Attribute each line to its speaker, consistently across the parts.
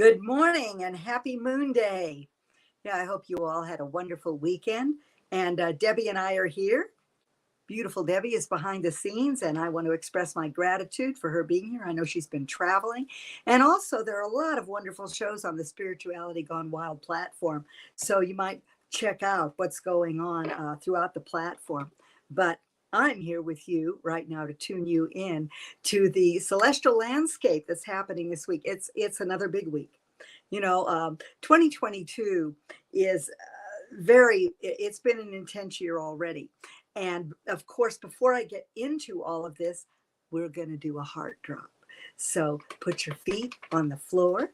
Speaker 1: Good morning and happy Moon Day. Yeah, I hope you all had a wonderful weekend. And Debbie and I are here. Beautiful Debbie is behind the scenes, and I want to express my gratitude for her being here. I know she's been traveling. And also, there are a lot of wonderful shows on the Spirituality Gone Wild platform. So you might check out what's going on throughout the platform. But I'm here with you right now to tune you in to the celestial landscape that's happening this week. It's another big week. 2022 is it's been an intense year already. And of course, before I get into all of this, we're going to do a heart drop. So put your feet on the floor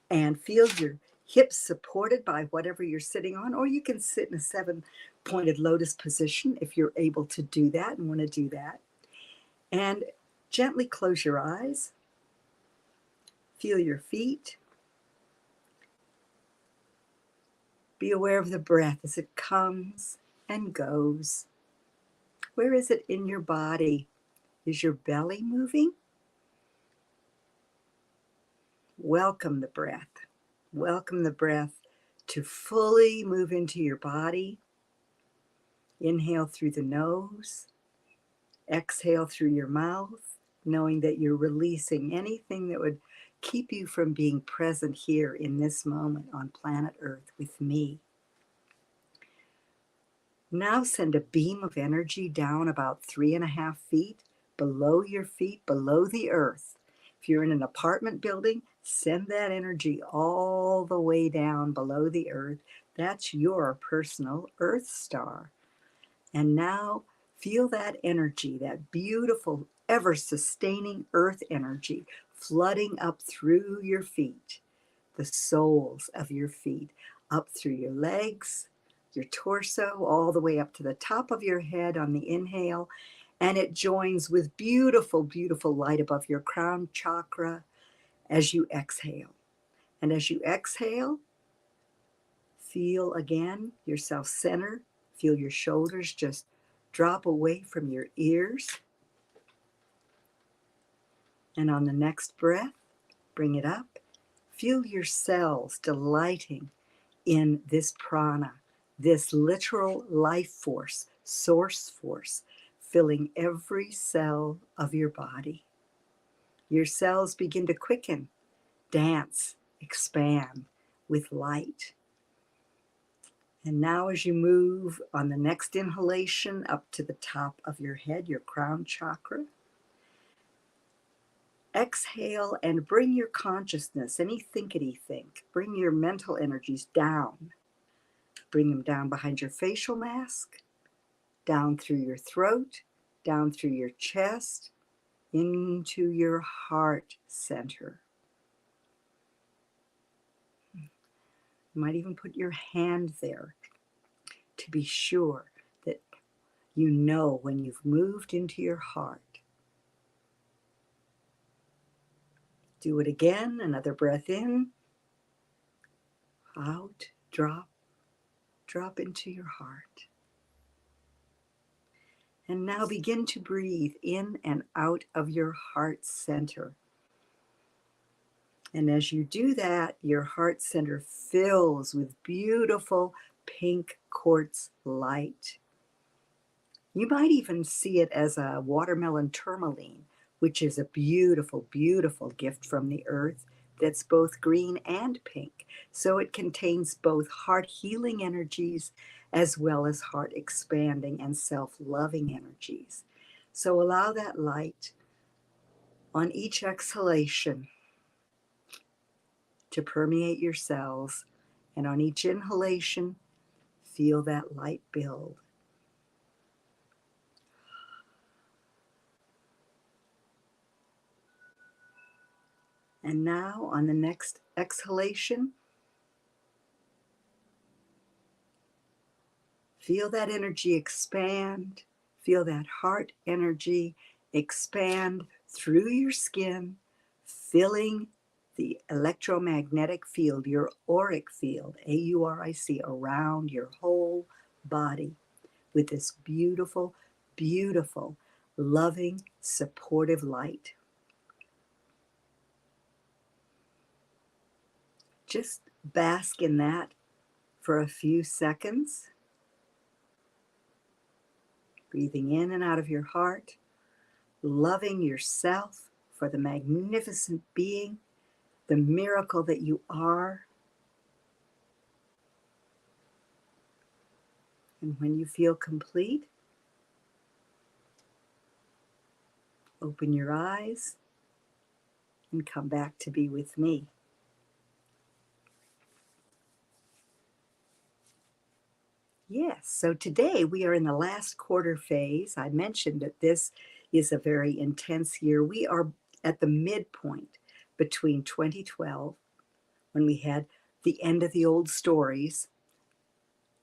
Speaker 1: and feel your hips supported by whatever you're sitting on, or you can sit in a 7-pointed lotus position if you're able to do that and want to do that. And gently close your eyes. Feel your feet. Be aware of the breath as it comes and goes. Where is it in your body? Is your belly moving? Welcome the breath. Welcome the breath to fully move into your body. Inhale through the nose. Exhale through your mouth, knowing that you're releasing anything that would keep you from being present here in this moment on planet Earth with me. Now send a beam of energy down about 3.5 feet below your feet, below the earth. If you're in an apartment building, send that energy all the way down below the earth. That's your personal Earth star. And now feel that energy, that beautiful, ever-sustaining earth energy flooding up through your feet, the soles of your feet, up through your legs, your torso, all the way up to the top of your head on the inhale. And it joins with beautiful, beautiful light above your crown chakra as you exhale. And as you exhale, feel again your self-center. Feel your shoulders just drop away from your ears. And on the next breath, bring it up. Feel your cells delighting in this prana, this literal life force, source force, filling every cell of your body. Your cells begin to quicken, dance, expand with light. And now as you move on the next inhalation up to the top of your head, your crown chakra, exhale and bring your consciousness, any thinkity think, bring your mental energies down. Bring them down behind your facial mask, down through your throat, down through your chest, into your heart center. You might even put your hand there to be sure that you know when you've moved into your heart. Do it again, another breath in, out, drop into your heart. And now begin to breathe in and out of your heart center. And as you do that, your heart center fills with beautiful pink quartz light. You might even see it as a watermelon tourmaline, which is a beautiful, beautiful gift from the earth that's both green and pink. So it contains both heart healing energies as well as heart expanding and self-loving energies. So allow that light on each exhalation to permeate your cells, and on each inhalation, feel that light build. And now on the next exhalation, feel that energy expand, feel that heart energy expand through your skin, filling the electromagnetic field, your auric field, AURIC, around your whole body with this beautiful, beautiful, loving, supportive light. Just bask in that for a few seconds, breathing in and out of your heart, loving yourself for the magnificent being, the miracle that you are. And when you feel complete, open your eyes and come back to be with me. Yes, so today we are in the last quarter phase. I mentioned that this is a very intense year. We are at the midpoint between 2012, when we had the end of the old stories,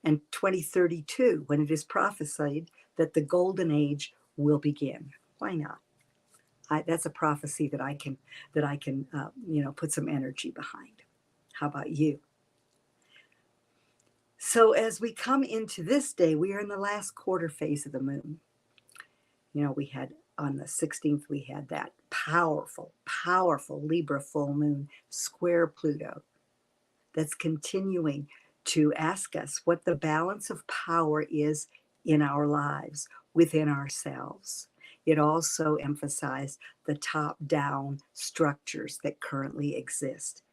Speaker 1: and 2032, when it is prophesied that the golden age will begin. Why not? That's a prophecy that I can put some energy behind. How about you? So as we come into this day, we are in the last quarter phase of the moon. We had on the 16th, we had that powerful, powerful Libra full moon square Pluto that's continuing to ask us what the balance of power is in our lives, within ourselves. It also emphasized the top-down structures that currently exist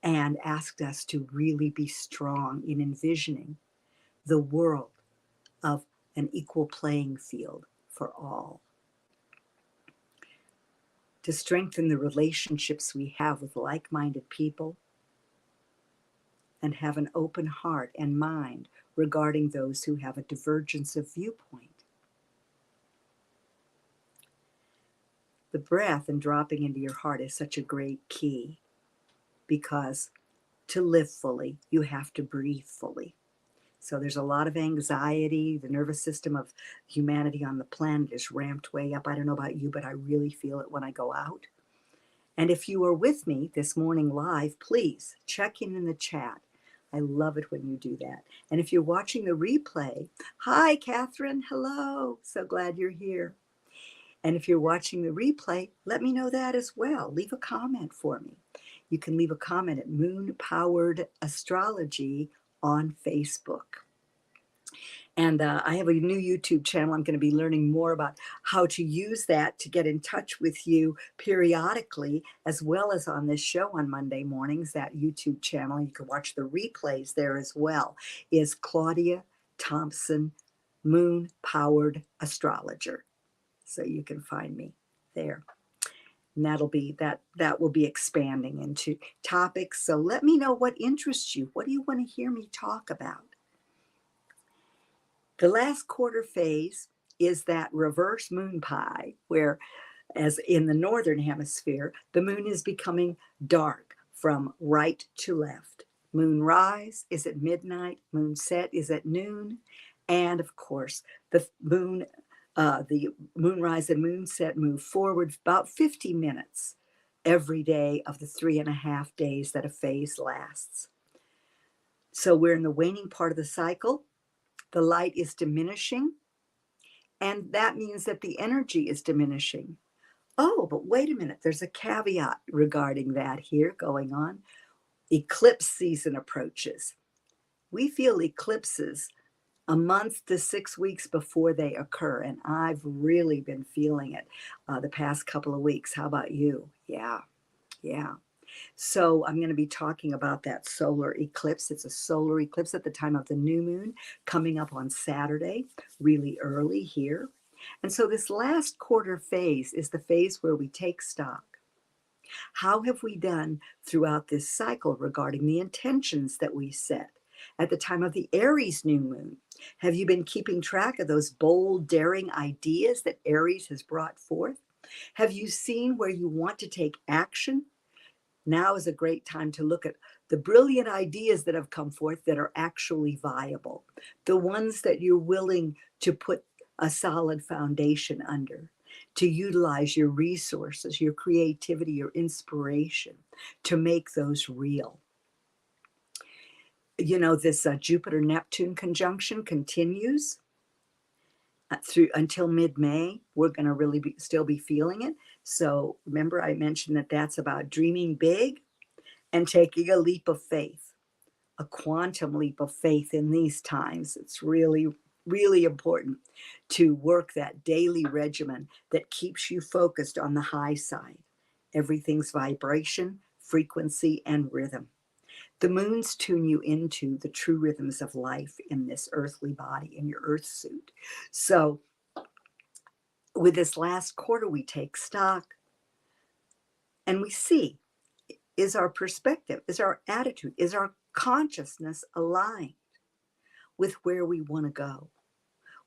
Speaker 1: and asked us to really be strong in envisioning the world of an equal playing field for all. To strengthen the relationships we have with like-minded people and have an open heart and mind regarding those who have a divergence of viewpoint. The breath and dropping into your heart is such a great key, because to live fully, you have to breathe fully. So there's a lot of anxiety. The nervous system of humanity on the planet is ramped way up. I don't know about you, but I really feel it when I go out. And if you are with me this morning live, please check in the chat. I love it when you do that. And if you're watching the replay, hi, Catherine. Hello. So glad you're here. And if you're watching the replay, let me know that as well. Leave a comment for me. You can leave a comment at Moon-Powered Astrology on Facebook. And I have a new YouTube channel. I'm going to be learning more about how to use that to get in touch with you periodically, as well as on this show on Monday mornings. That YouTube channel, you can watch the replays there as well, is Claudia Thompson, Moon-Powered Astrologer. So you can find me there. And that will be expanding into topics. So let me know what interests you. What do you want to hear me talk about? The last quarter phase is that reverse moon pie, where, as in the northern hemisphere, the moon is becoming dark from right to left. Moon rise is at midnight, moon set is at noon, and of course, the moonrise and moon set move forward about 50 minutes every day of the 3.5 days that a phase lasts. So we're in the waning part of the cycle. The light is diminishing, and that means that the energy is diminishing. Oh, but wait a minute, there's a caveat regarding that here going on. Eclipse season approaches. We feel eclipses a month to 6 weeks before they occur, and I've really been feeling it the past couple of weeks. How about you? Yeah. So I'm going to be talking about that solar eclipse. It's a solar eclipse at the time of the new moon, coming up on Saturday, really early here. And so this last quarter phase is the phase where we take stock. How have we done throughout this cycle regarding the intentions that we set at the time of the Aries new moon? Have you been keeping track of those bold, daring ideas that Aries has brought forth? Have you seen where you want to take action? Now is a great time to look at the brilliant ideas that have come forth that are actually viable, the ones that you're willing to put a solid foundation under, to utilize your resources, your creativity, your inspiration to make those real. This Jupiter-Neptune conjunction continues through until mid-May. We're going to really still be feeling it. So remember, I mentioned that that's about dreaming big and taking a leap of faith, a quantum leap of faith in these times. It's really, really important to work that daily regimen that keeps you focused on the high side. Everything's vibration, frequency, and rhythm. The moons tune you into the true rhythms of life in this earthly body, in your earth suit. So with this last quarter, we take stock and we see, is our perspective, is our attitude, is our consciousness aligned with where we want to go,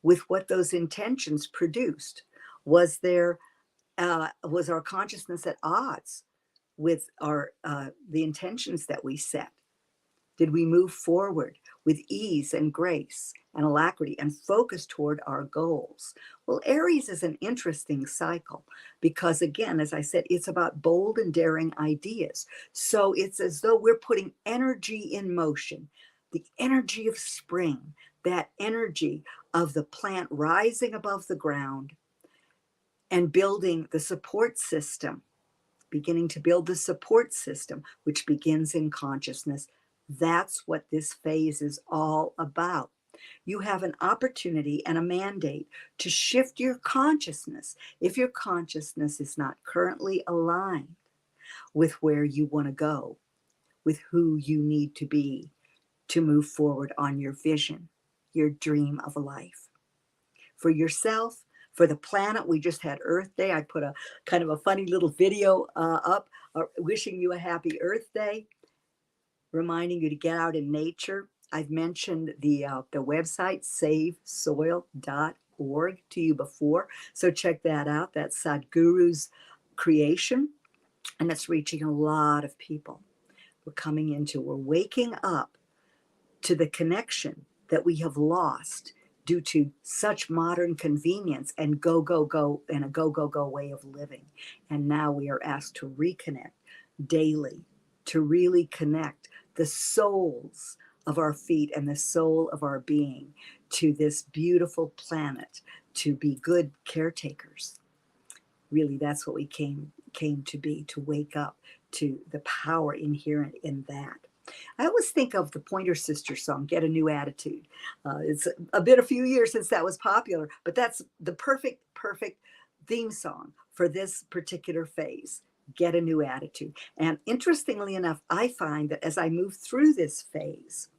Speaker 1: with what those intentions produced? Was our consciousness at odds with our the intentions that we set? Did we move forward with ease and grace and alacrity and focus toward our goals? Well, Aries is an interesting cycle because, again, as I said, it's about bold and daring ideas. So it's as though we're putting energy in motion, the energy of spring, that energy of the plant rising above the ground and building the support system, beginning to build the support system, which begins in consciousness. That's what this phase is all about. You have an opportunity and a mandate to shift your consciousness if your consciousness is not currently aligned with where you want to go, with who you need to be to move forward on your vision, your dream of a life. For yourself, for the planet, we just had Earth Day. I put a kind of a funny little video up wishing you a happy Earth Day, reminding you to get out in nature. I've mentioned the website savesoil.org to you before, so check that out. That's Sadhguru's creation, and it's reaching a lot of people. We're waking up to the connection that we have lost due to such modern convenience and go, go, go, and a go, go, go way of living. And now we are asked to reconnect daily, to really connect the soles of our feet and the soul of our being to this beautiful planet, to be good caretakers. Really, that's what we came to be, to wake up to the power inherent in that. I always think of the Pointer Sisters song, Get a New Attitude. It's a few years since that was popular, but that's the perfect theme song for this particular phase. Get a new attitude. And interestingly enough, I find that as I move through this phase,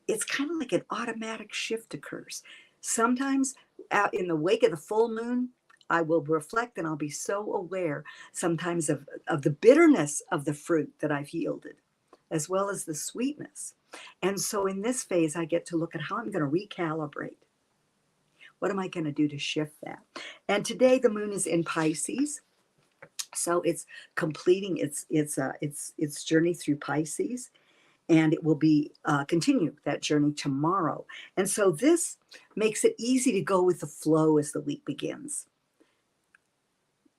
Speaker 1: it's kind of like an automatic shift occurs. Sometimes out in the wake of the full moon, I will reflect and I'll be so aware sometimes of the bitterness of the fruit that I've yielded, as well as the sweetness. And so in this phase, I get to look at how I'm going to recalibrate. What am I going to do to shift that? And today the moon is in Pisces. So it's completing its journey through Pisces, and it will be continue that journey tomorrow. And so this makes it easy to go with the flow as the week begins.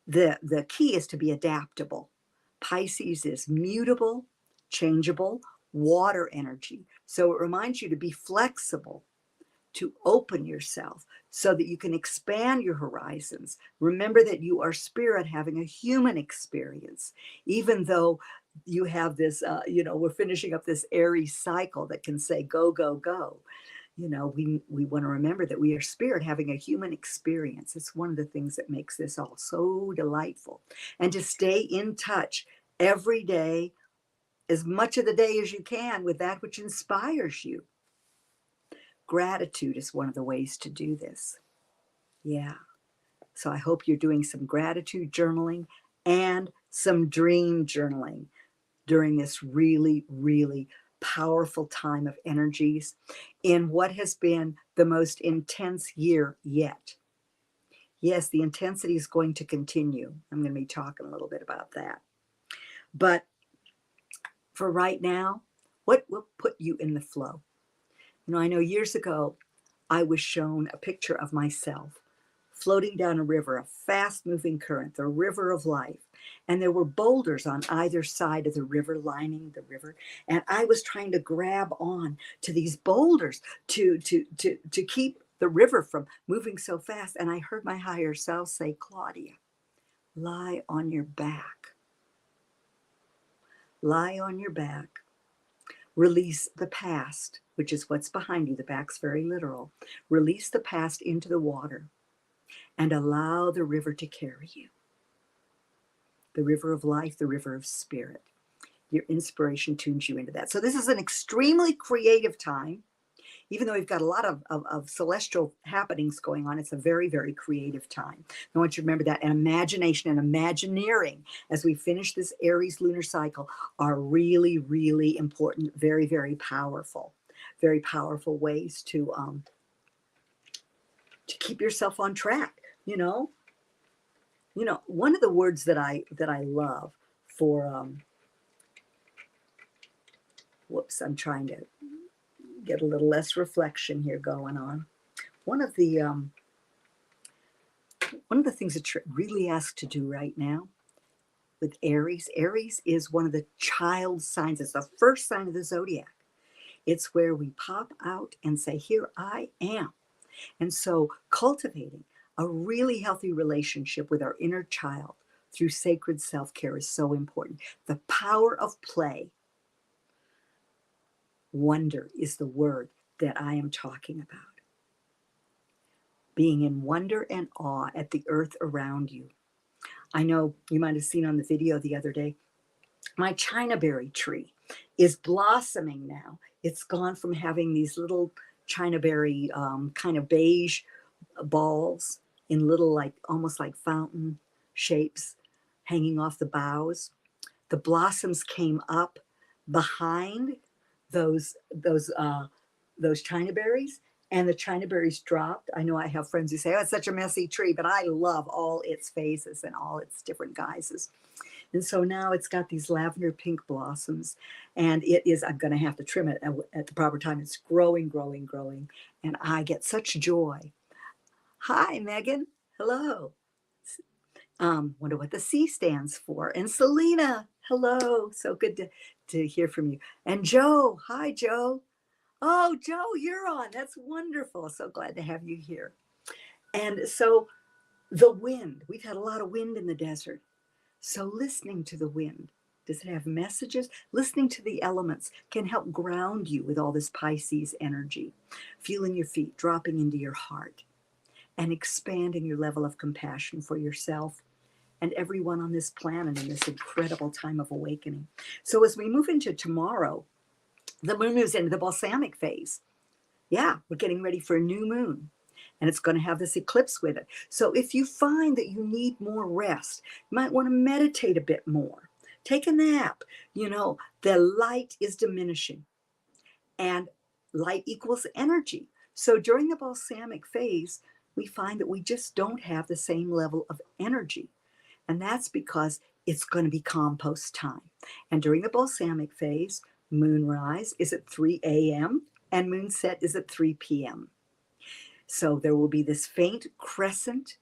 Speaker 1: The key is to be adaptable. Pisces is mutable, changeable, water energy. So it reminds you to be flexible, to open yourself so that you can expand your horizons. Remember that you are spirit having a human experience, even though you have this, we're finishing up this Aries cycle that can say, go, go, go. We want to remember that we are spirit having a human experience. It's one of the things that makes this all so delightful. And to stay in touch every day, as much of the day as you can, with that which inspires you. Gratitude is one of the ways to do this. Yeah. So I hope you're doing some gratitude journaling and some dream journaling during this really, really powerful time of energies in what has been the most intense year yet. Yes, the intensity is going to continue. I'm going to be talking a little bit about that. But for right now, what will put you in the flow? I know years ago, I was shown a picture of myself floating down a river, a fast-moving current, the river of life. And there were boulders on either side of the river, lining the river. And I was trying to grab on to these boulders to keep the river from moving so fast. And I heard my higher self say, Claudia, lie on your back. lie on your back, release the past, which is what's behind you. The back's very literal. Release the past into the water and allow the river to carry you. The river of life, the river of spirit. Your inspiration tunes you into that. So this is an extremely creative time. Even though we've got a lot of celestial happenings going on, it's a very, very creative time. I want you to remember that. And imagination and imagineering as we finish this Aries lunar cycle are really, really important, very, very powerful ways to keep yourself on track. You know, one of the words that I love for whoops, I'm trying to get a little less reflection here going on. One of the things that you're really asked to do right now with Aries is one of the child signs. It's the first sign of the zodiac. It's where we pop out and say, here I am. And so cultivating a really healthy relationship with our inner child through sacred self-care is so important. The power of play. Wonder is the word that I am talking about. Being in wonder and awe at the earth around you. I know you might have seen on the video the other day, my chinaberry tree is blossoming now. It's gone from having these little chinaberry kind of beige balls in little, like almost like fountain shapes hanging off the boughs. The blossoms came up behind those chinaberries, and the chinaberries dropped. I know I have friends who say, oh, it's such a messy tree, but I love all its phases and all its different guises. And so now it's got these lavender pink blossoms, and I'm going to have to trim it at the proper time. It's growing, and I get such joy. Hi, Megan. Hello. Wonder what the C stands for. And Selena, hello. So good to hear from you. And Joe, hi, Joe. Oh, Joe, you're on. That's wonderful. So glad to have you here. And so the wind, we've had a lot of wind in the desert. So listening to the wind, does it have messages? Listening to the elements can help ground you with all this Pisces energy. Feeling your feet dropping into your heart and expanding your level of compassion for yourself and everyone on this planet in this incredible time of awakening. So as we move into tomorrow, the moon moves into the balsamic phase. Yeah, we're getting ready for a new moon, and it's going to have this eclipse with it. So if you find that you need more rest, you might want to meditate a bit more. Take a nap. The light is diminishing, and light equals energy. So during the balsamic phase, we find that we just don't have the same level of energy. And that's because it's going to be compost time. And during the balsamic phase, moonrise is at 3 a.m. and moonset is at 3 p.m. So there will be this faint crescent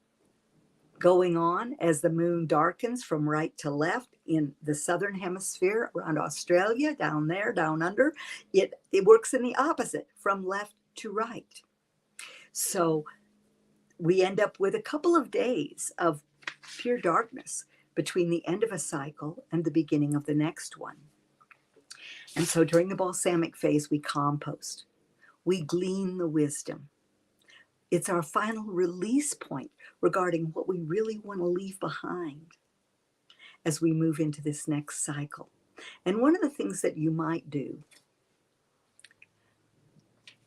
Speaker 1: going on as the moon darkens from right to left in the southern hemisphere around Australia, down there, down under. It works in the opposite, from left to right. So we end up with a couple of days of pure darkness between the end of a cycle and the beginning of the next one. And so during the balsamic phase, we compost. We glean the wisdom. It's our final release point regarding what we really want to leave behind as we move into this next cycle. And one of the things that you might do,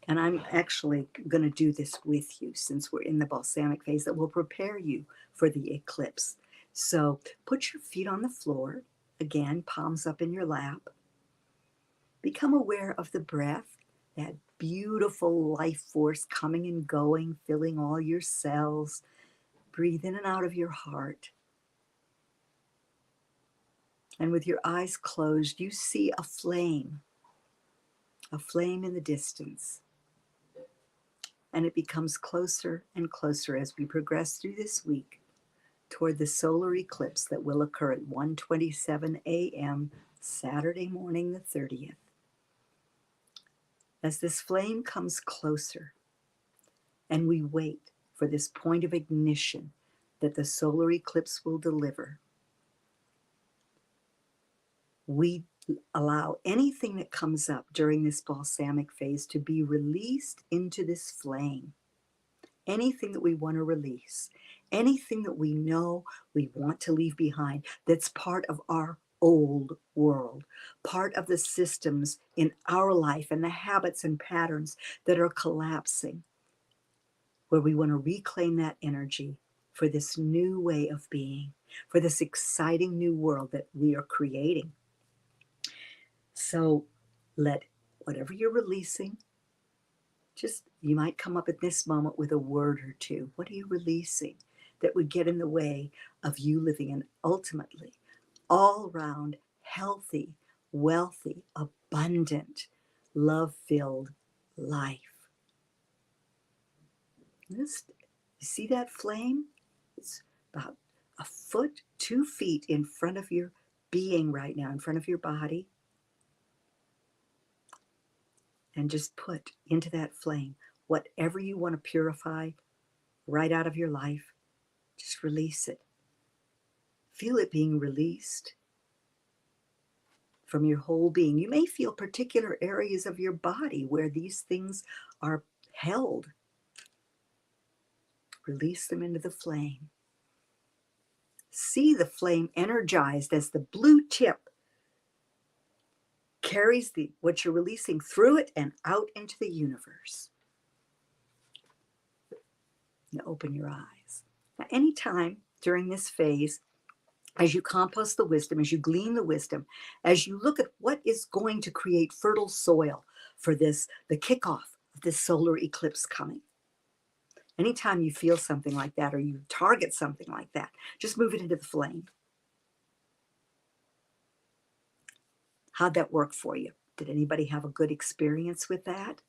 Speaker 1: and I'm actually going to do this with you since we're in the balsamic phase, that will prepare you for the eclipse. So put your feet on the floor, again, palms up in your lap. Become aware of the breath, that beautiful life force coming and going, filling all your cells. Breathe in and out of your heart. And with your eyes closed, you see a flame in the distance. And it becomes closer and closer as we progress through this week toward the solar eclipse that will occur at 1:27 a.m. Saturday morning, the 30th. As this flame comes closer and we wait for this point of ignition that the solar eclipse will deliver, we allow anything that comes up during this balsamic phase to be released into this flame. Anything that we want to release, anything that we know we want to leave behind that's part of our old world, part of the systems in our life and the habits and patterns that are collapsing, where we want to reclaim that energy for this new way of being, for this exciting new world that we are creating. So let whatever you're releasing, just, you might come up at this moment with a word or two. What are you releasing that would get in the way of you living an ultimately all-round, healthy, wealthy, abundant, love-filled life? Just, you see that flame? It's about a foot, 2 feet in front of your being right now, in front of your body. And just put into that flame whatever you want to purify right out of your life. Just release it. Feel it being released from your whole being. You may feel particular areas of your body where these things are held. Release them into the flame. See the flame energized as the blue tip carries what you're releasing through it and out into the universe. Now open your eyes. Now, anytime during this phase, as you compost the wisdom, as you glean the wisdom, as you look at what is going to create fertile soil for this, the kickoff of this solar eclipse coming. Anytime you feel something like that or you target something like that, just move it into the flame. How'd that work for you? Did anybody have a good experience with that?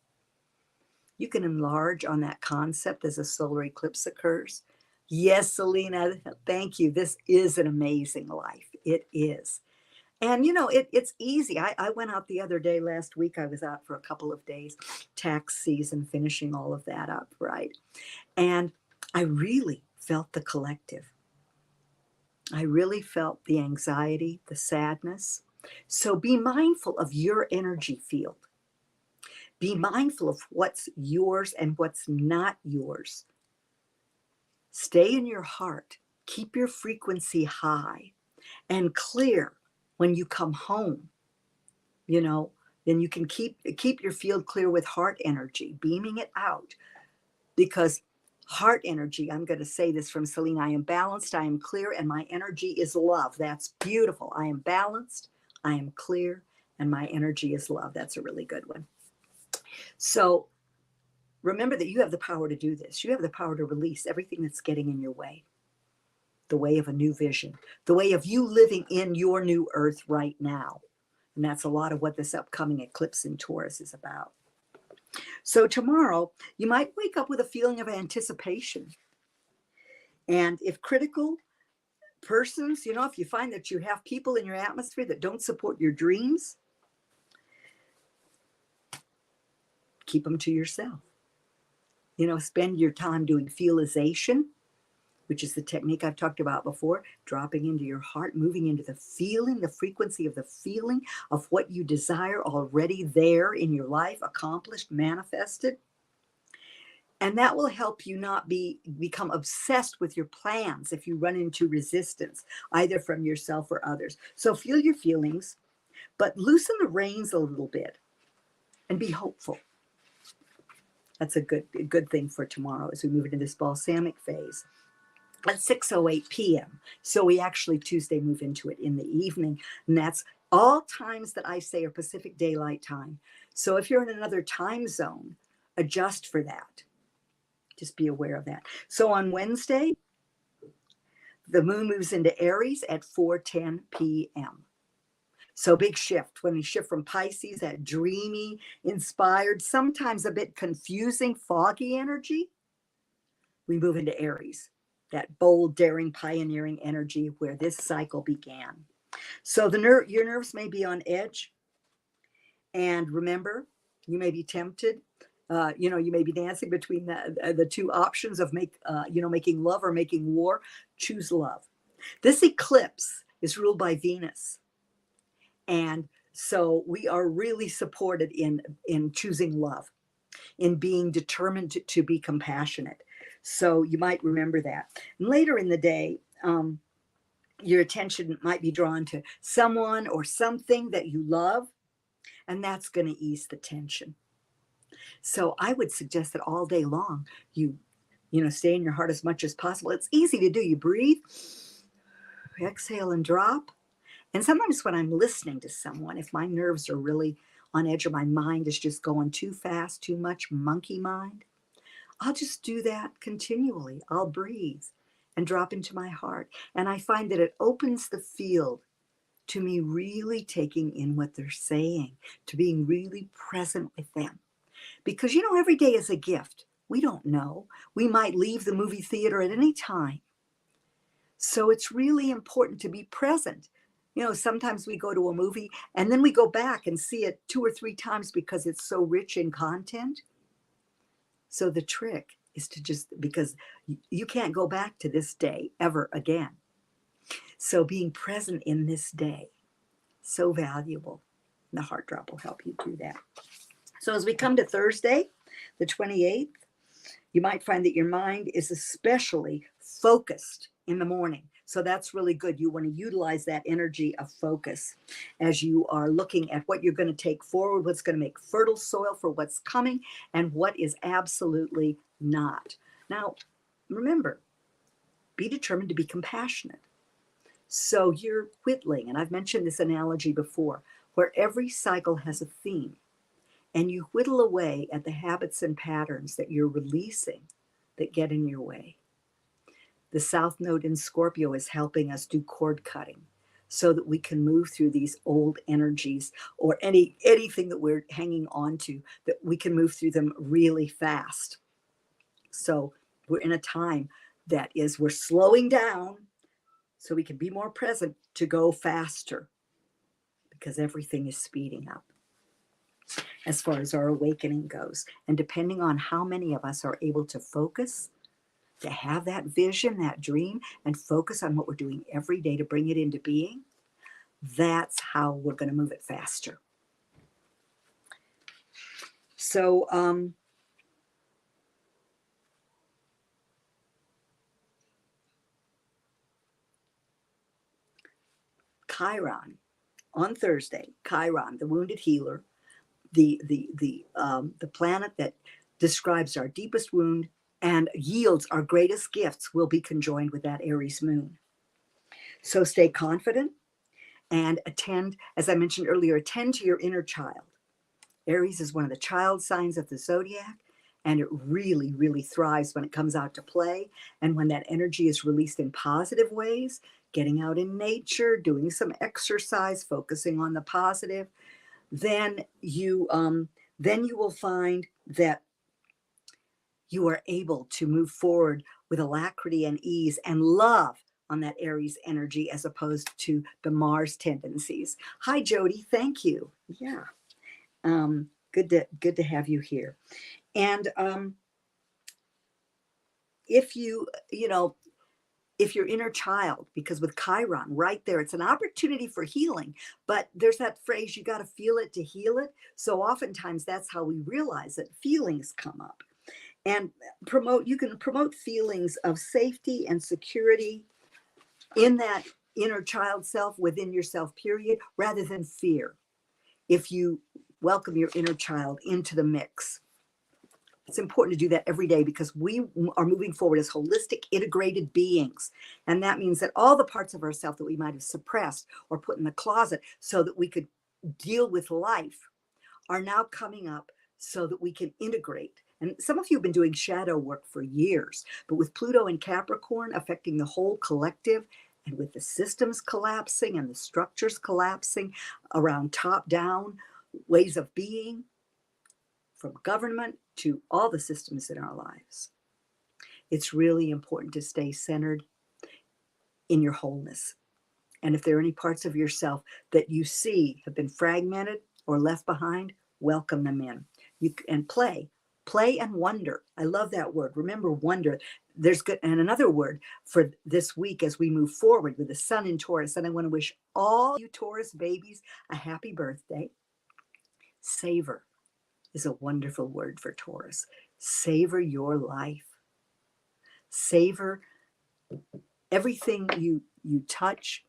Speaker 1: You can enlarge on that concept as a solar eclipse occurs. Yes, Selena, thank you. This is an amazing life. It is. And, you know, it's easy. I went out the other day, last week. I was out for a couple of days, tax season, finishing all of that up, right? And I really felt the collective. I really felt the anxiety, the sadness. So be mindful of your energy field. Be mindful of what's yours and what's not yours. Stay in your heart. Keep your frequency high and clear when you come home. You know, then you can keep your field clear with heart energy, beaming it out. Because heart energy, I'm going to say this from Selena, I am balanced, I am clear, and my energy is love. That's beautiful. I am balanced, I am clear, and my energy is love. That's a really good one. So remember that you have the power to do this. You have the power to release everything that's getting in your way. The way of a new vision, the way of you living in your new earth right now. And that's a lot of what this upcoming eclipse in Taurus is about. So tomorrow, you might wake up with a feeling of anticipation. And if critical persons, you know, if you find that you have people in your atmosphere that don't support your dreams, keep them to yourself. You know, spend your time doing feelization, which is the technique I've talked about before, dropping into your heart, moving into the feeling, the frequency of the feeling of what you desire already there in your life, accomplished, manifested. And that will help you not become obsessed with your plans if you run into resistance, either from yourself or others. So feel your feelings, but loosen the reins a little bit and be hopeful. That's a good thing for tomorrow as we move into this balsamic phase at 6:08 p.m. So we actually Tuesday move into it in the evening. And that's all times that I say are Pacific Daylight Time. So if you're in another time zone, adjust for that. Just be aware of that. So on Wednesday, the moon moves into Aries at 4:10 p.m. So big shift. When we shift from Pisces, that dreamy, inspired, sometimes a bit confusing, foggy energy, we move into Aries, that bold, daring, pioneering energy where this cycle began. So your nerves may be on edge. And remember, you may be tempted. You may be dancing between the two options of making love or making war. Choose love. This eclipse is ruled by Venus. And So we are really supported in choosing love, in being determined to be compassionate. So you might remember that. And later in the day, your attention might be drawn to someone or something that you love, and that's going to ease the tension. So I would suggest that all day long, you stay in your heart as much as possible. It's easy to do. You breathe, exhale, and drop. And sometimes when I'm listening to someone, if my nerves are really on edge or my mind is just going too fast, too much monkey mind, I'll just do that continually. I'll breathe and drop into my heart. And I find that it opens the field to me really taking in what they're saying, to being really present with them. Because, every day is a gift. We don't know. We might leave the movie theater at any time. So it's really important to be present. Sometimes we go to a movie and then we go back and see it 2 or 3 times because it's so rich in content. So the trick is to because you can't go back to this day ever again. So being present in this day, so valuable. The heart drop will help you do that. So as we come to Thursday, the 28th, you might find that your mind is especially focused in the morning. So that's really good. You want to utilize that energy of focus as you are looking at what you're going to take forward, what's going to make fertile soil for what's coming, and what is absolutely not. Now, remember, be determined to be compassionate. So you're whittling, and I've mentioned this analogy before, where every cycle has a theme. And you whittle away at the habits and patterns that you're releasing that get in your way. The South Node in Scorpio is helping us do cord cutting so that we can move through these old energies or anything that we're hanging on to, that we can move through them really fast. So we're in a time that is, we're slowing down so we can be more present to go faster because everything is speeding up as far as our awakening goes. And depending on how many of us are able to focus, to have that vision, that dream, and focus on what we're doing every day to bring it into being, that's how we're going to move it faster. So, Chiron, on Thursday, Chiron, the wounded healer, the planet that describes our deepest wound and yields our greatest gifts, will be conjoined with that Aries moon. So stay confident and attend, as I mentioned earlier, attend to your inner child. Aries is one of the child signs of the zodiac, and it really, really thrives when it comes out to play. And when that energy is released in positive ways, getting out in nature, doing some exercise, focusing on the positive, then you will find that you are able to move forward with alacrity and ease and love on that Aries energy as opposed to the Mars tendencies. Hi, Jody. Thank you. Yeah. Good to have you here. And if if your inner child, because with Chiron right there, it's an opportunity for healing, but there's that phrase, you got to feel it to heal it. So oftentimes that's how we realize that feelings come up. And you can promote feelings of safety and security in that inner child self, within yourself, period, rather than fear. If you welcome your inner child into the mix. It's important to do that every day because we are moving forward as holistic, integrated beings. And that means that all the parts of ourselves that we might have suppressed or put in the closet so that we could deal with life are now coming up so that we can integrate. And some of you have been doing shadow work for years, but with Pluto in Capricorn affecting the whole collective, and with the systems collapsing and the structures collapsing around top-down ways of being, from government to all the systems in our lives, it's really important to stay centered in your wholeness. And if there are any parts of yourself that you see have been fragmented or left behind, welcome them in. And play Play and wonder. I love that word. Remember, wonder. There's good, and another word for this week as we move forward with the sun in Taurus. And I want to wish all you Taurus babies a happy birthday. Savor is a wonderful word for Taurus. Savor your life. Savor everything you touch,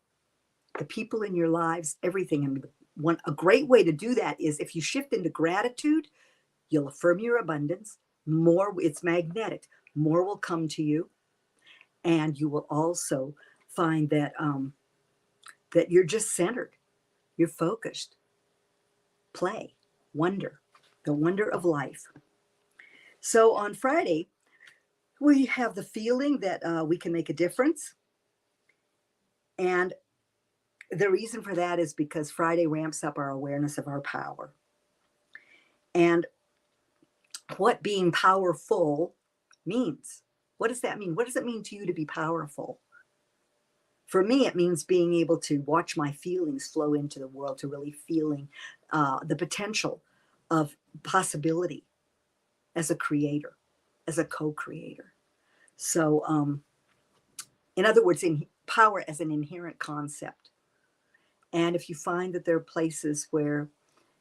Speaker 1: the people in your lives, everything. And a great way to do that is if you shift into gratitude, you'll affirm your abundance. More, it's magnetic. More will come to you, and you will also find that that you're just centered, you're focused. Play, wonder, the wonder of life. So on Friday, we have the feeling that we can make a difference, and the reason for that is because Friday ramps up our awareness of our power. And what being powerful means. What does that mean? What does it mean to you to be powerful? For me, it means being able to watch my feelings flow into the world, to really feeling the potential of possibility as a creator, as a co-creator. So, in other words, in power as an inherent concept. And if you find that there are places where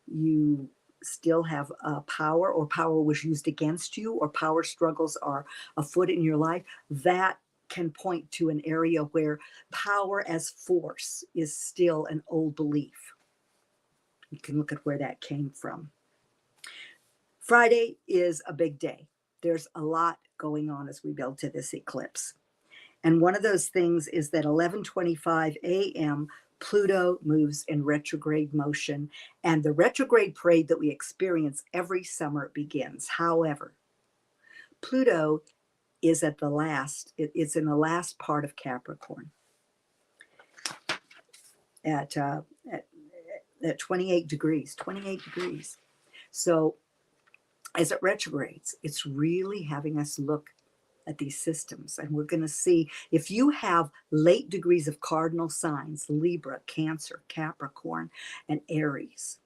Speaker 1: you still have power, or power was used against you, or power struggles are afoot in your life, that can point to an area where power as force is still an old belief. You can look at where that came from. Friday is a big day. There's a lot going on as we build to this eclipse. And one of those things is that 11:25 a.m., Pluto moves in retrograde motion, and the retrograde parade that we experience every summer begins. However, Pluto is at the last, it's in the last part of Capricorn at 28 degrees. So as it retrogrades, it's really having us look at these systems. And we're going to see if you have late degrees of cardinal signs, Libra, Cancer, Capricorn, and Aries,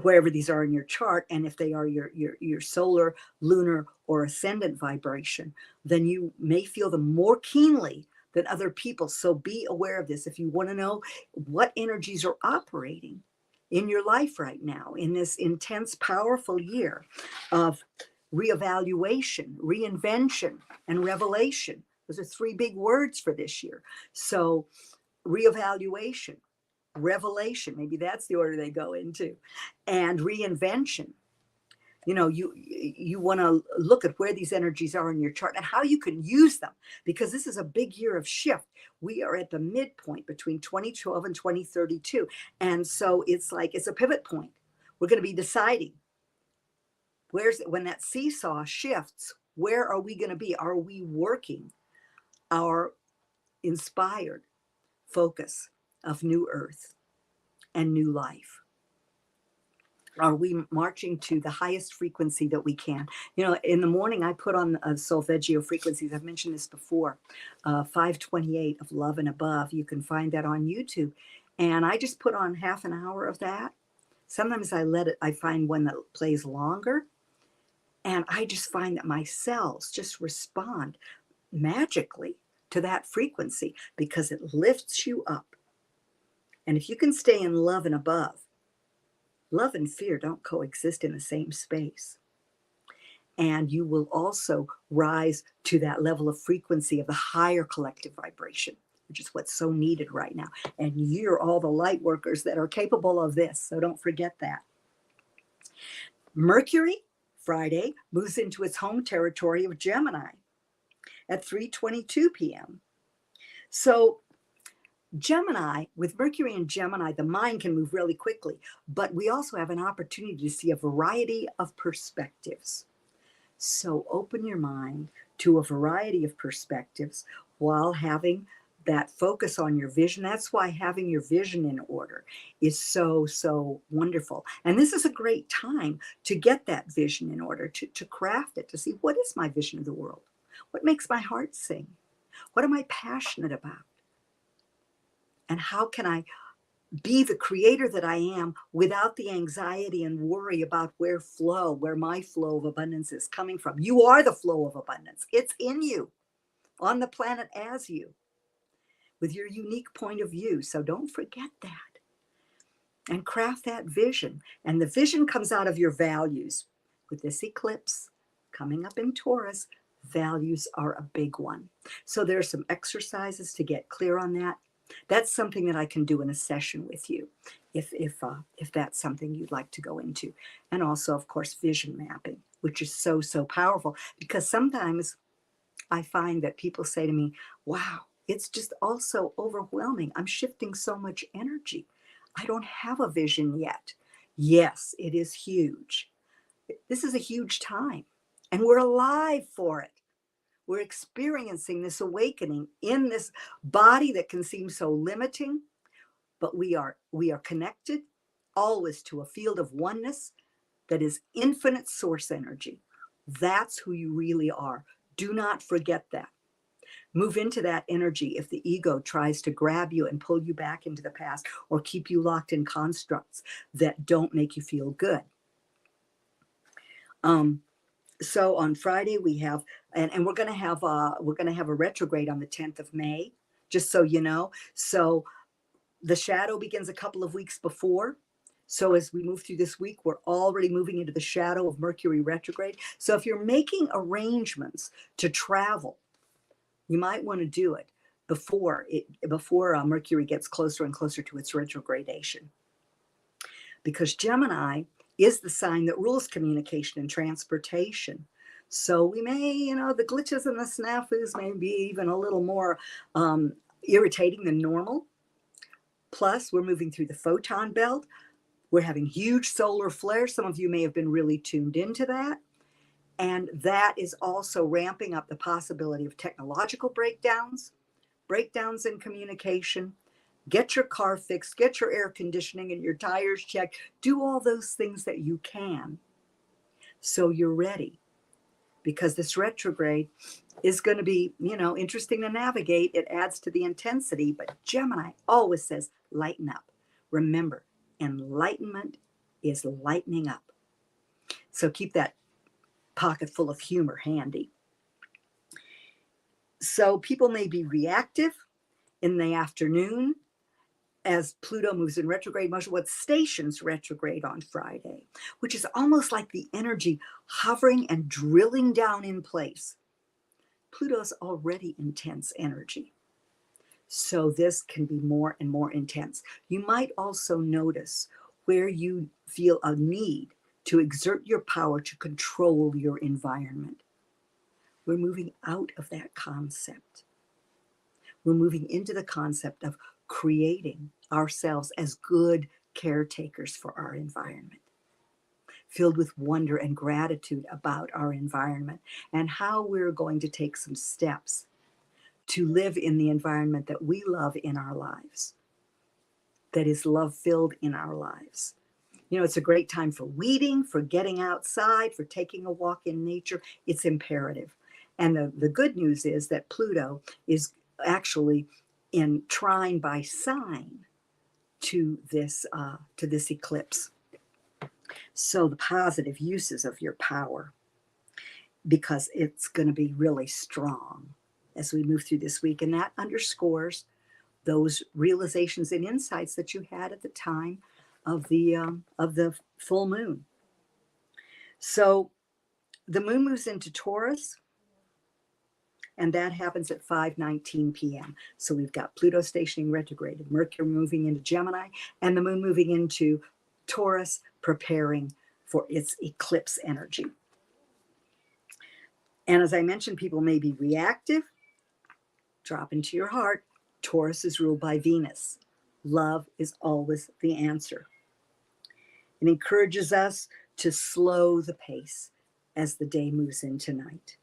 Speaker 1: wherever these are in your chart, and if they are your solar, lunar, or ascendant vibration, then you may feel them more keenly than other people. So be aware of this. If you want to know what energies are operating in your life right now, in this intense, powerful year of reevaluation, reinvention, and revelation. Those are three big words for this year. So reevaluation, revelation, maybe that's the order they go into, and reinvention. You know, you want to look at where these energies are in your chart and how you can use them, because this is a big year of shift. We are at the midpoint between 2012 and 2032. And so it's like, it's a pivot point. We're going to be deciding when that seesaw shifts, where are we going to be? Are we working our inspired focus of new earth and new life? Are we marching to the highest frequency that we can? You know, in the morning, I put on solfeggio frequencies. I've mentioned this before, 528 of love and above. You can find that on YouTube. And I just put on half an hour of that. Sometimes I find one that plays longer. And I just find that my cells just respond magically to that frequency because it lifts you up. And if you can stay in love and above, love and fear don't coexist in the same space. And you will also rise to that level of frequency of the higher collective vibration, which is what's so needed right now. And you're all the light workers that are capable of this. So don't forget that. Mercury, Friday, moves into its home territory of Gemini at 3:22 p.m. So Gemini, with Mercury and Gemini, the mind can move really quickly, but we also have an opportunity to see a variety of perspectives. So open your mind to a variety of perspectives while having that focus on your vision. That's why having your vision in order is so, so wonderful. And this is a great time to get that vision in order, to craft it, to see what is my vision of the world? What makes my heart sing? What am I passionate about? And how can I be the creator that I am without the anxiety and worry about where my flow of abundance is coming from. You are the flow of abundance. It's in you, on the planet as you, with your unique point of view. So don't forget that and craft that vision. And the vision comes out of your values. With this eclipse coming up in Taurus, values are a big one. So there's some exercises to get clear on that. That's something that I can do in a session with you if that's something you'd like to go into. And also, of course, vision mapping, which is so, so powerful, because sometimes I find that people say to me, wow, it's just also overwhelming. I'm shifting so much energy. I don't have a vision yet. Yes, it is huge. This is a huge time, and we're alive for it. We're experiencing this awakening in this body that can seem so limiting, but we are connected always to a field of oneness that is infinite source energy. That's who you really are. Do not forget that. Move into that energy if the ego tries to grab you and pull you back into the past or keep you locked in constructs that don't make you feel good. So on Friday we have, and we're going to have a retrograde on the 10th of May, just so you know. So the shadow begins a couple of weeks before. So as we move through this week, we're already moving into the shadow of Mercury retrograde. So if you're making arrangements to travel, you might want to do it before Mercury gets closer and closer to its retrogradation, because Gemini is the sign that rules communication and transportation. So we may, the glitches and the snafus may be even a little more irritating than normal. Plus, we're moving through the photon belt. We're having huge solar flares. Some of you may have been really tuned into that. And that is also ramping up the possibility of technological breakdowns in communication. Get your car fixed, get your air conditioning and your tires checked. Do all those things that you can so you're ready. Because this retrograde is going to be, interesting to navigate. It adds to the intensity, but Gemini always says, lighten up. Remember, enlightenment is lightening up. So keep that pocket full of humor handy. So people may be reactive in the afternoon as Pluto moves in retrograde motion. What stations retrograde on Friday, which is almost like the energy hovering and drilling down in place. Pluto's already intense energy, so this can be more and more intense. You might also notice where you feel a need to exert your power to control your environment. We're moving out of that concept. We're moving into the concept of creating ourselves as good caretakers for our environment, filled with wonder and gratitude about our environment and how we're going to take some steps to live in the environment that we love in our lives, that is love-filled in our lives. It's a great time for weeding, for getting outside, for taking a walk in nature. It's imperative. And the good news is that Pluto is actually in trine by sign to this eclipse. So the positive uses of your power, because it's going to be really strong as we move through this week, and that underscores those realizations and insights that you had at the time of the full moon. So the moon moves into Taurus, and that happens at 5:19 p.m. So we've got Pluto stationing retrograde, Mercury moving into Gemini, and the moon moving into Taurus, preparing for its eclipse energy. And as I mentioned, people may be reactive. Drop into your heart. Taurus is ruled by Venus. Love is always the answer. It encourages us to slow the pace as the day moves into night.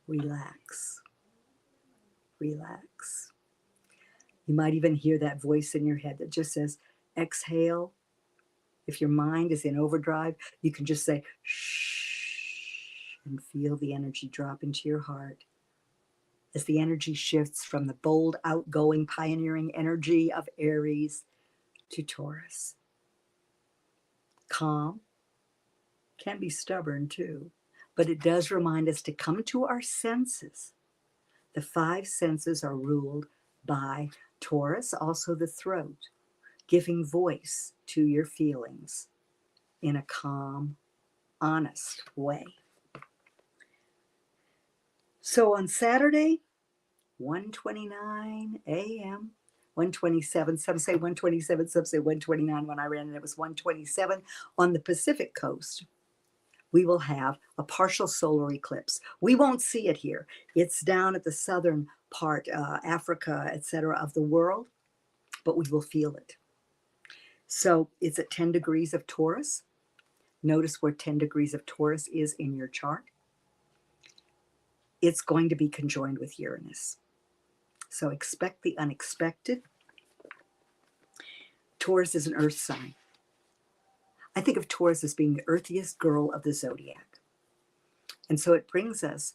Speaker 1: Relax. Relax. You might even hear that voice in your head that just says, exhale. If your mind is in overdrive, you can just say, shh, and feel the energy drop into your heart as the energy shifts from the bold, outgoing, pioneering energy of Aries to Taurus. Calm, can be stubborn too, but it does remind us to come to our senses. The 5 senses are ruled by Taurus, also the throat, giving voice to your feelings in a calm, honest way. So on Saturday, 1:29 a.m., 1:27, some say 1:27, some say 1:29. When I ran it, it was 1:27 on the Pacific coast. We will have a partial solar eclipse. We won't see it here. It's down at the southern part, Africa, etc., of the world, but we will feel it. So it's at 10 degrees of Taurus. Notice where 10 degrees of Taurus is in your chart. It's going to be conjoined with Uranus. So expect the unexpected. Taurus is an earth sign. I think of Taurus as being the earthiest girl of the zodiac. And so it brings us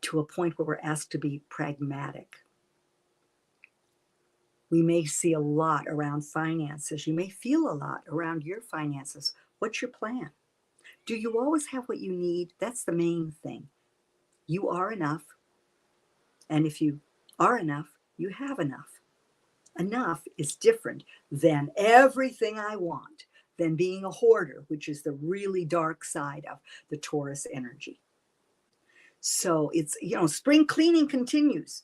Speaker 1: to a point where we're asked to be pragmatic. We may see a lot around finances. You may feel a lot around your finances. What's your plan? Do you always have what you need? That's the main thing. You are enough. And if you are enough, you have enough. Enough is different than everything I want, than being a hoarder, which is the really dark side of the Taurus energy. So it's, spring cleaning continues.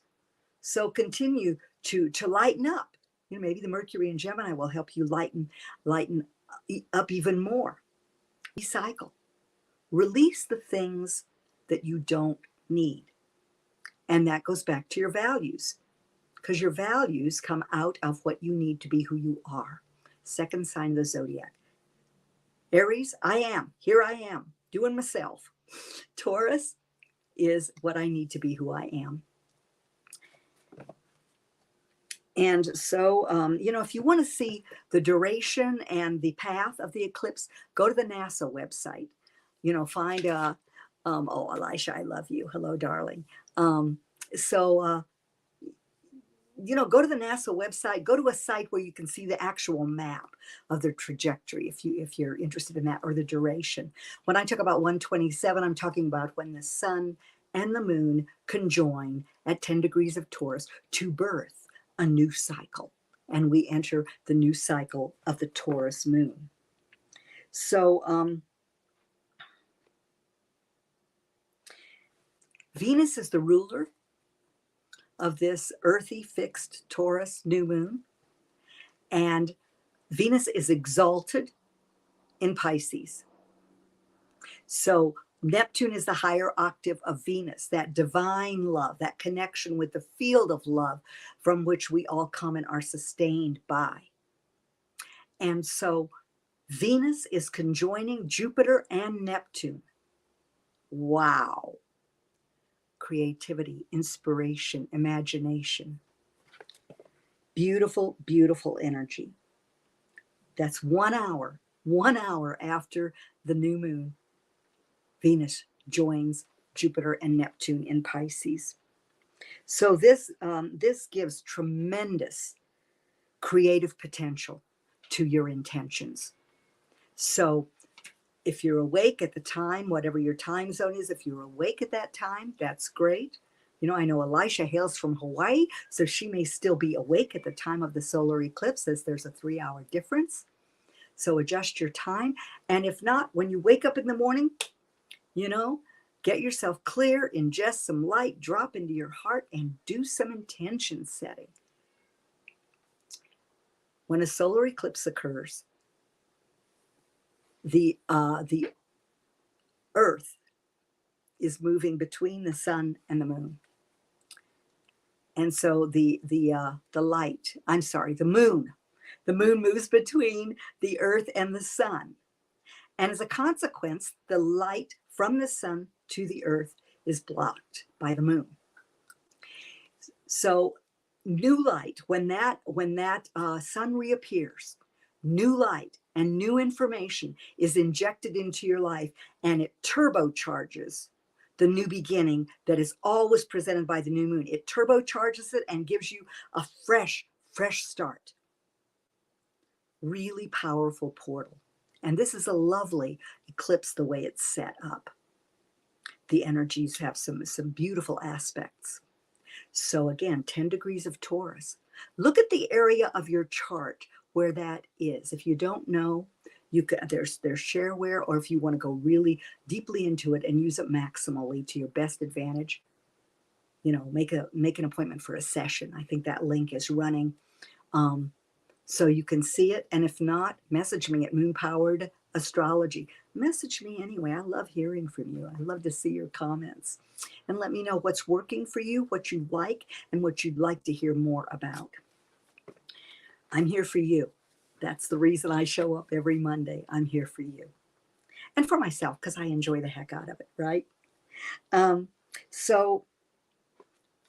Speaker 1: So continue to lighten up. Maybe the Mercury and Gemini will help you lighten up even more. Recycle. Release the things that you don't need. And that goes back to your values, because your values come out of what you need to be who you are. Second sign of the zodiac. Aries, I am. Here I am, doing myself. Taurus is what I need to be who I am. And so, if you want to see the duration and the path of the eclipse, go to the NASA website. Find Elisha, I love you. Hello, darling. Go to the NASA website, go to a site where you can see the actual map of the trajectory if you're interested in that, or the duration. When I talk about 1:27, I'm talking about when the sun and the moon conjoin at 10 degrees of Taurus to birth a new cycle. And we enter the new cycle of the Taurus moon. So Venus is the ruler of this earthy fixed Taurus new moon. And Venus is exalted in Pisces. So Neptune is the higher octave of Venus, that divine love, that connection with the field of love from which we all come and are sustained by. And so Venus is conjoining Jupiter and Neptune. Wow. Creativity, inspiration, imagination. Beautiful, beautiful energy. That's 1 hour after the new moon. Venus joins Jupiter and Neptune in Pisces. So this gives tremendous creative potential to your intentions. So if you're awake at the time, whatever your time zone is, if you're awake at that time, that's great. I know Elisha hails from Hawaii, so she may still be awake at the time of the solar eclipse, as there's a 3-hour difference. So adjust your time. And if not, when you wake up in the morning, get yourself clear, ingest some light, drop into your heart, and do some intention setting. When a solar eclipse occurs, the Earth is moving between the sun and the moon. And so the moon moves between the Earth and the sun. And as a consequence, the light from the sun to the Earth is blocked by the moon. So new light, when that sun reappears, new light and new information is injected into your life, and it turbocharges the new beginning that is always presented by the new moon. It turbocharges it and gives you a fresh start. really powerful portal. And this is a lovely eclipse the way it's set up. The energies have some beautiful aspects. So again, 10 degrees of Taurus. Look at the area of your chart where that is. If you don't know, you can, there's shareware, or if you want to go really deeply into it and use it maximally to your best advantage, you know, make an appointment for a session. I think that link is running. So you can see it. And if not, message me at Moonpowered Astrology. Message me anyway. I love hearing from you. I love to see your comments. And let me know what's working for you, what you like, and what you'd like to hear more about. I'm here for you. That's the reason I show up every Monday. I'm here for you. And for myself, because I enjoy the heck out of it, right? So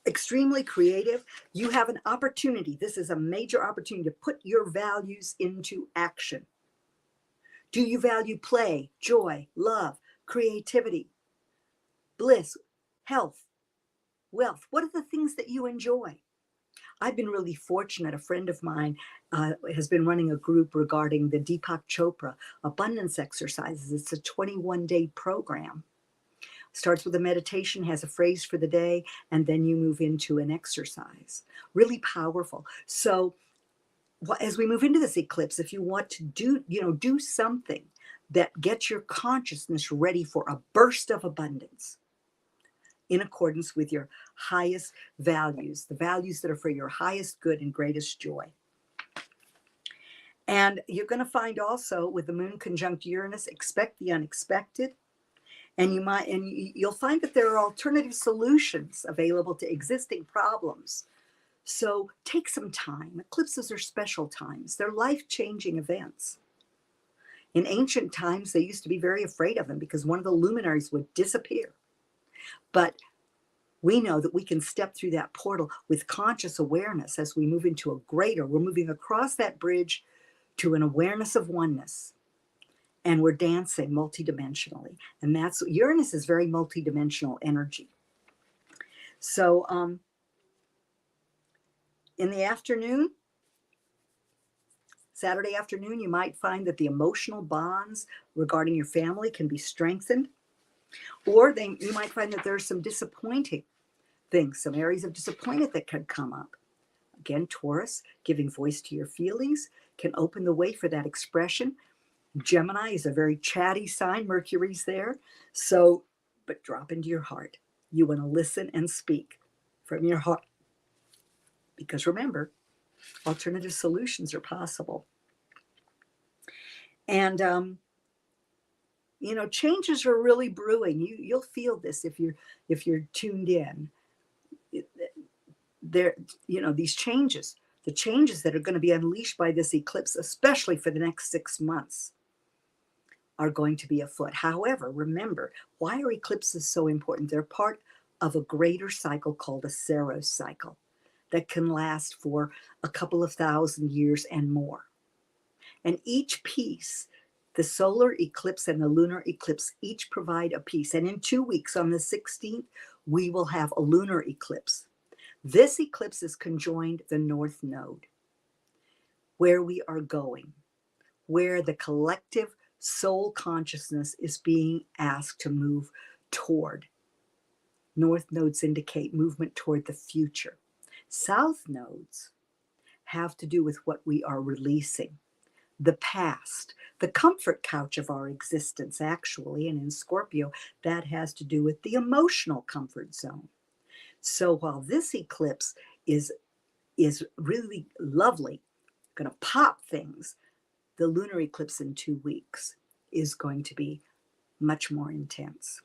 Speaker 1: extremely creative. You have an opportunity. This is a major opportunity to put your values into action. Do you value play, joy, love, creativity, bliss, health, wealth? What are the things that you enjoy? I've been really fortunate. A friend of mine has been running a group regarding the Deepak Chopra abundance exercises. It's a 21-day program. Starts with a meditation, has a phrase for the day, and then you move into an exercise. Really powerful. So as we move into this eclipse, if you want to do something that gets your consciousness ready for a burst of abundance in accordance with your highest values, the values that are for your highest good and greatest joy. And you're going to find also with the moon conjunct Uranus, expect the unexpected. And you'll find that there are alternative solutions available to existing problems. So take some time. Eclipses are special times. They're life-changing events. In ancient times, they used to be very afraid of them because one of the luminaries would disappear. But we know that we can step through that portal with conscious awareness as we move into a greater, we're moving across that bridge to an awareness of oneness. And we're dancing multidimensionally. And that's, Uranus is very multidimensional energy. So in the afternoon, Saturday afternoon, you might find that the emotional bonds regarding your family can be strengthened. Or you might find that there's some disappointing things, some areas of disappointment that could come up. Again, Taurus, giving voice to your feelings can open the way for that expression. Gemini is a very chatty sign. Mercury's there. So, but drop into your heart. You want to listen and speak from your heart. Because remember, alternative solutions are possible. And, changes are really brewing. You'll feel this if you're tuned in. These changes, the changes that are going to be unleashed by this eclipse, especially for the next 6 months, are going to be afoot. However, remember, why are eclipses so important? They're part of a greater cycle called a Saros cycle that can last for a couple of thousand years and more. And each piece, the solar eclipse and the lunar eclipse, each provide a piece. And in 2 weeks, on the 16th, we will have a lunar eclipse. This eclipse is conjoined the North Node, where we are going, where the collective soul consciousness is being asked to move toward. North nodes indicate movement toward the future. South nodes have to do with what we are releasing, the past, the comfort couch of our existence, actually. And in Scorpio, that has to do with the emotional comfort zone. So while this eclipse is really lovely, going to pop things, the lunar eclipse in 2 weeks is going to be much more intense.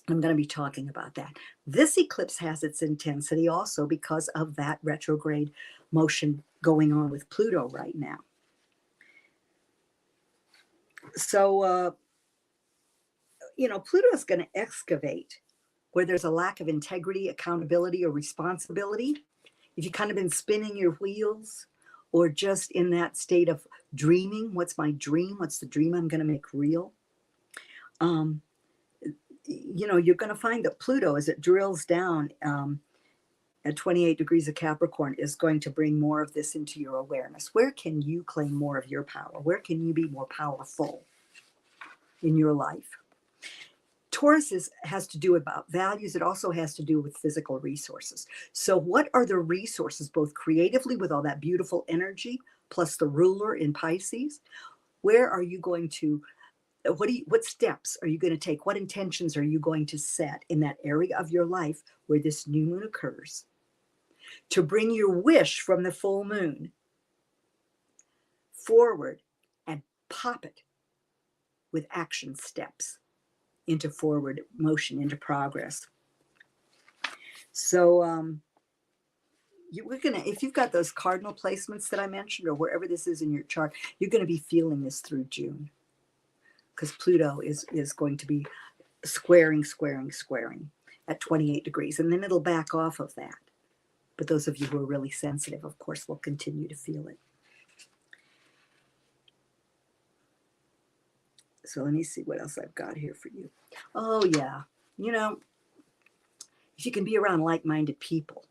Speaker 1: I'm going to be talking about that. This eclipse has its intensity also because of that retrograde motion going on with Pluto right now. So, Pluto is going to excavate where there's a lack of integrity, accountability, or responsibility. If you've kind of been spinning your wheels or just in that state of dreaming, what's my dream? What's the dream I'm going to make real? You're going to find that Pluto, as it drills down at 28 degrees of Capricorn is going to bring more of this into your awareness. Where can you claim more of your power? Where can you be more powerful in your life? Taurus has to do about values. It also has to do with physical resources. So what are the resources, both creatively with all that beautiful energy, plus the ruler in Pisces? Where are you going to, what steps are you going to take? What intentions are you going to set in that area of your life where this new moon occurs to bring your wish from the full moon forward and pop it with action steps into forward motion, into progress? So we're gonna, if you've got those cardinal placements that I mentioned, or wherever this is in your chart, you're going to be feeling this through June, because Pluto is going to be squaring at 28 degrees, and then it'll back off of that. But those of you who are really sensitive, of course, will continue to feel it. So let me see what else I've got here for you. Oh, yeah. You know, if you can be around like-minded people,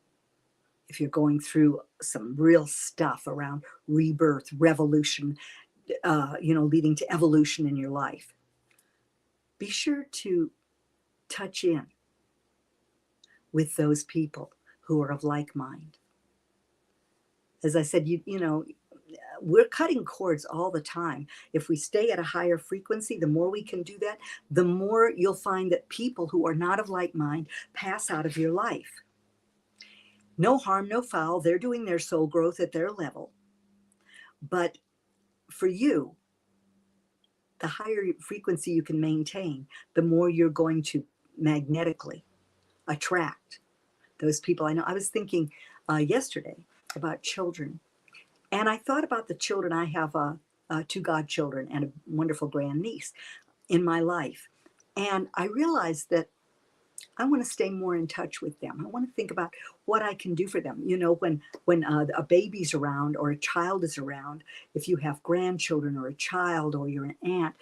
Speaker 1: if you're going through some real stuff around rebirth, revolution, leading to evolution in your life, be sure to touch in with those people who are of like mind. As I said, we're cutting cords all the time. If we stay at a higher frequency, the more we can do that, the more you'll find that people who are not of like mind pass out of your life. No harm, no foul. They're doing their soul growth at their level. But for you, the higher frequency you can maintain, the more you're going to magnetically attract those people. I know I was thinking yesterday about children, and I thought about the children. I have two godchildren and a wonderful grandniece in my life. And I realized that I want to stay more in touch with them. I want to think about what I can do for them. You know, when a baby's around or a child is around, if you have grandchildren or a child or you're an aunt,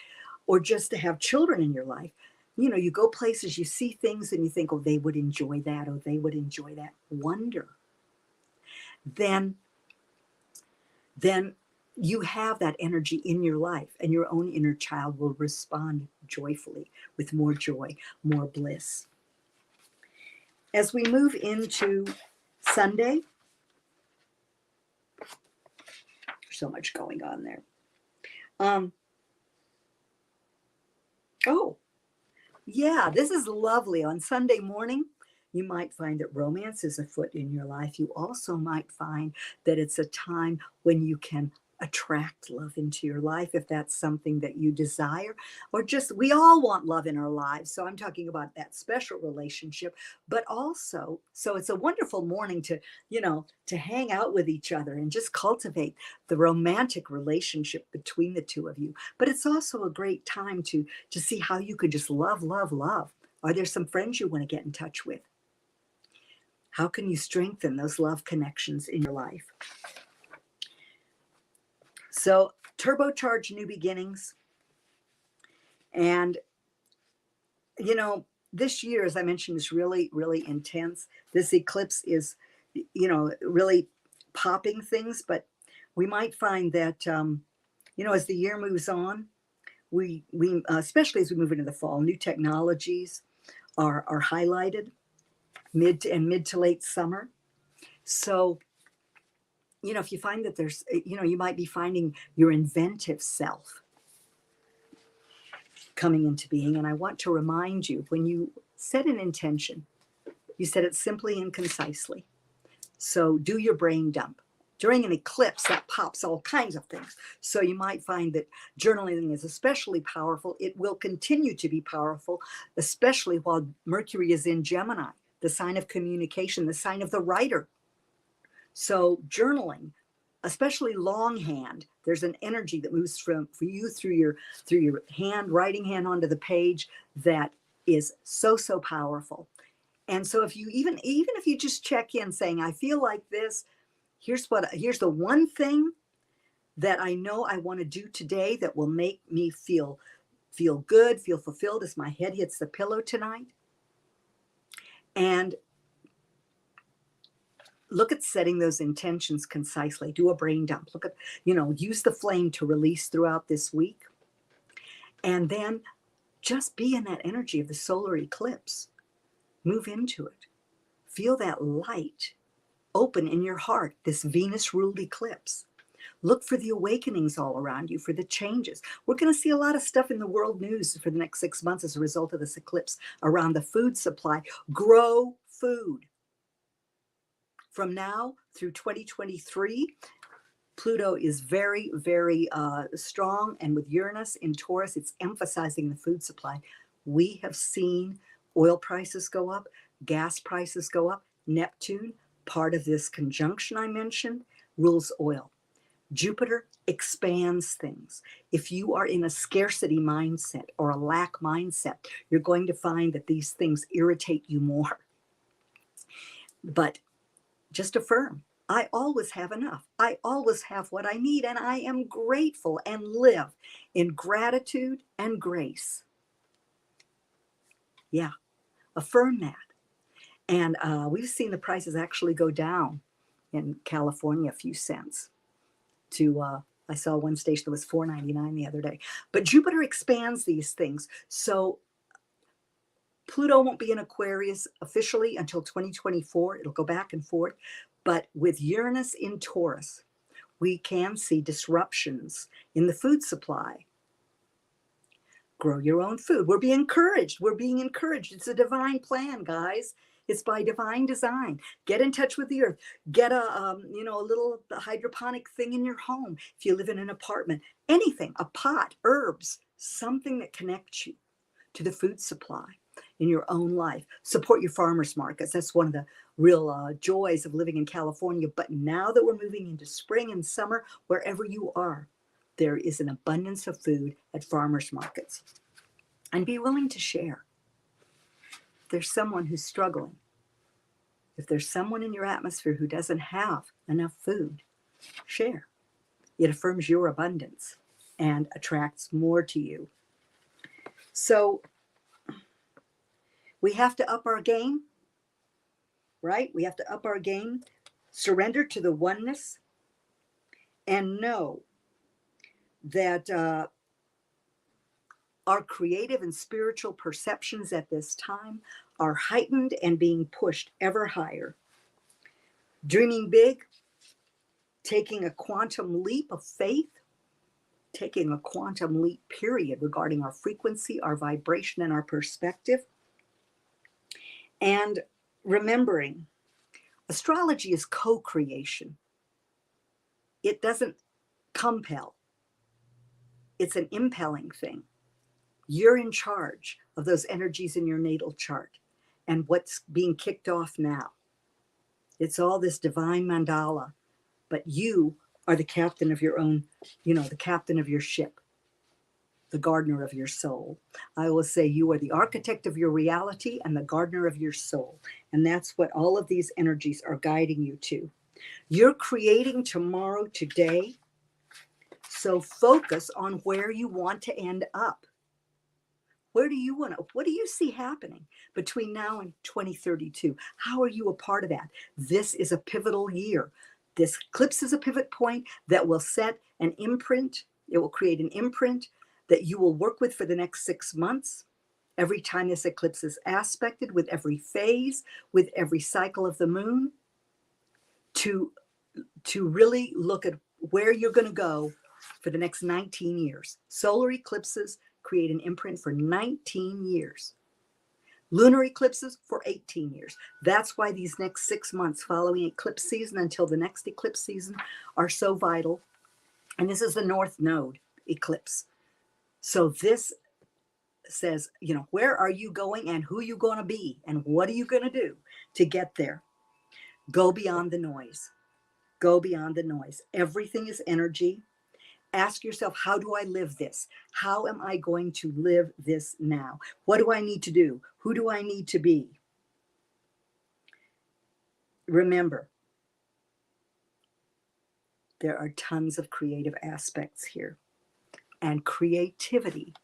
Speaker 1: or just to have children in your life, you know, you go places, you see things and you think, oh, they would enjoy that, or they would enjoy that wonder. Then you have that energy in your life, and your own inner child will respond joyfully with more joy, more bliss. As we move into Sunday, there's so much going on there. Oh, yeah, this is lovely. On Sunday morning, you might find that romance is afoot in your life. You also might find that it's a time when you can attract love into your life, if that's something that you desire, or just, we all want love in our lives. So I'm talking about that special relationship, but also, so it's a wonderful morning to, to hang out with each other and just cultivate the romantic relationship between the two of you. But it's also a great time to see how you could just love. Are there some friends you want to get in touch with? How can you strengthen those love connections in your life? So turbocharge new beginnings. And, this year, as I mentioned, is really, really intense. This eclipse is, really popping things, but we might find that, as the year moves on, we especially as we move into the fall, new technologies are highlighted mid to late summer. So, if you find that there's, you might be finding your inventive self coming into being. And I want to remind you, when you set an intention, you set it simply and concisely. So do your brain dump. During an eclipse, that pops all kinds of things. So you might find that journaling is especially powerful. It will continue to be powerful, especially while Mercury is in Gemini, the sign of communication, the sign of the writer. So journaling, especially longhand, there's an energy that moves for you through your hand, writing hand onto the page, that is so powerful. And so if you even if you just check in saying, I feel like this, here's the one thing that I know I want to do today that will make me feel good, feel fulfilled as my head hits the pillow tonight. And look at setting those intentions concisely. Do a brain dump. Look at, use the flame to release throughout this week. And then just be in that energy of the solar eclipse. Move into it. Feel that light open in your heart, this Venus-ruled eclipse. Look for the awakenings all around you, for the changes. We're going to see a lot of stuff in the world news for the next 6 months as a result of this eclipse around the food supply. Grow food. From now through 2023, Pluto is very, very strong. And with Uranus in Taurus, it's emphasizing the food supply. We have seen oil prices go up, gas prices go up. Neptune, part of this conjunction I mentioned, rules oil. Jupiter expands things. If you are in a scarcity mindset or a lack mindset, you're going to find that these things irritate you more. But just affirm, I always have enough. I always have what I need, and I am grateful and live in gratitude and grace. Yeah, affirm that. And we've seen the prices actually go down in California a few cents to, I saw one station that was $4.99 the other day. But Jupiter expands these things. So Pluto won't be in Aquarius officially until 2024. It'll go back and forth. But with Uranus in Taurus, we can see disruptions in the food supply. Grow your own food. We're being encouraged. We're being encouraged. It's a divine plan, guys. It's by divine design. Get in touch with the earth. Get a little hydroponic thing in your home. If you live in an apartment, anything, a pot, herbs, something that connects you to the food supply in your own life. Support your farmers markets. That's one of the real joys of living in California. But now that we're moving into spring and summer, wherever you are, there is an abundance of food at farmers markets. And be willing to share. If there's someone who's struggling, if there's someone in your atmosphere who doesn't have enough food, share. It affirms your abundance and attracts more to you. So we have to up our game, right? We have to up our game, surrender to the oneness, and know that our creative and spiritual perceptions at this time are heightened and being pushed ever higher. Dreaming big, taking a quantum leap of faith, taking a quantum leap, period, regarding our frequency, our vibration, and our perspective. And remembering, astrology is co-creation. It doesn't compel. It's an impelling thing. You're in charge of those energies in your natal chart and what's being kicked off now. It's all this divine mandala, but you are the captain of your own, the captain of your ship, the gardener of your soul. I will say you are the architect of your reality and the gardener of your soul. And that's what all of these energies are guiding you to. You're creating tomorrow, today. So focus on where you want to end up. What do you see happening between now and 2032? How are you a part of that? This is a pivotal year. This eclipse is a pivot point that will set an imprint. It will create an imprint that you will work with for the next 6 months. Every time this eclipse is aspected, with every phase, with every cycle of the moon, to really look at where you're going to go for the next 19 years. Solar eclipses create an imprint for 19 years. Lunar eclipses for 18 years. That's why these next 6 months following eclipse season until the next eclipse season are so vital. And this is the North Node eclipse. So this says, where are you going and who are you going to be and what are you going to do to get there? Go beyond the noise. Go beyond the noise. Everything is energy. Ask yourself, how do I live this? How am I going to live this now? What do I need to do? Who do I need to be? Remember, there are tons of creative aspects here. And creativity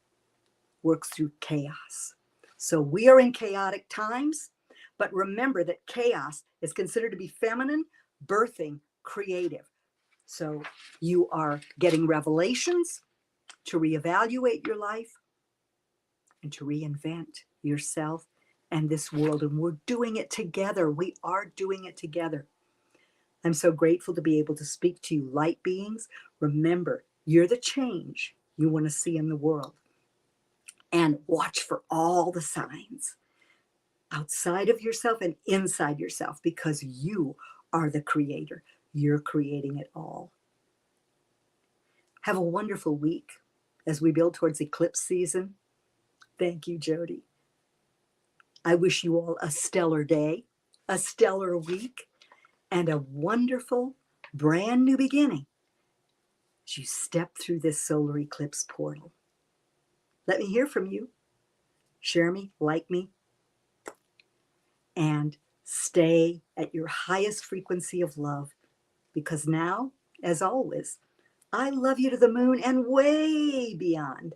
Speaker 1: works through chaos. So we are in chaotic times, but remember that chaos is considered to be feminine, birthing creative. So you are getting revelations to reevaluate your life and to reinvent yourself and this world. And we're doing it together. We are doing it together. I'm so grateful to be able to speak to you, light beings. Remember, you're the change you want to see in the world. And watch for all the signs outside of yourself and inside yourself, because you are the creator. You're creating it all. Have a wonderful week as we build towards eclipse season. Thank you, Jody. I wish you all a stellar day, a stellar week, and a wonderful brand new beginning as you step through this solar eclipse portal. Let me hear from you. Share me, like me, and stay at your highest frequency of love, because now, as always, I love you to the moon and way beyond.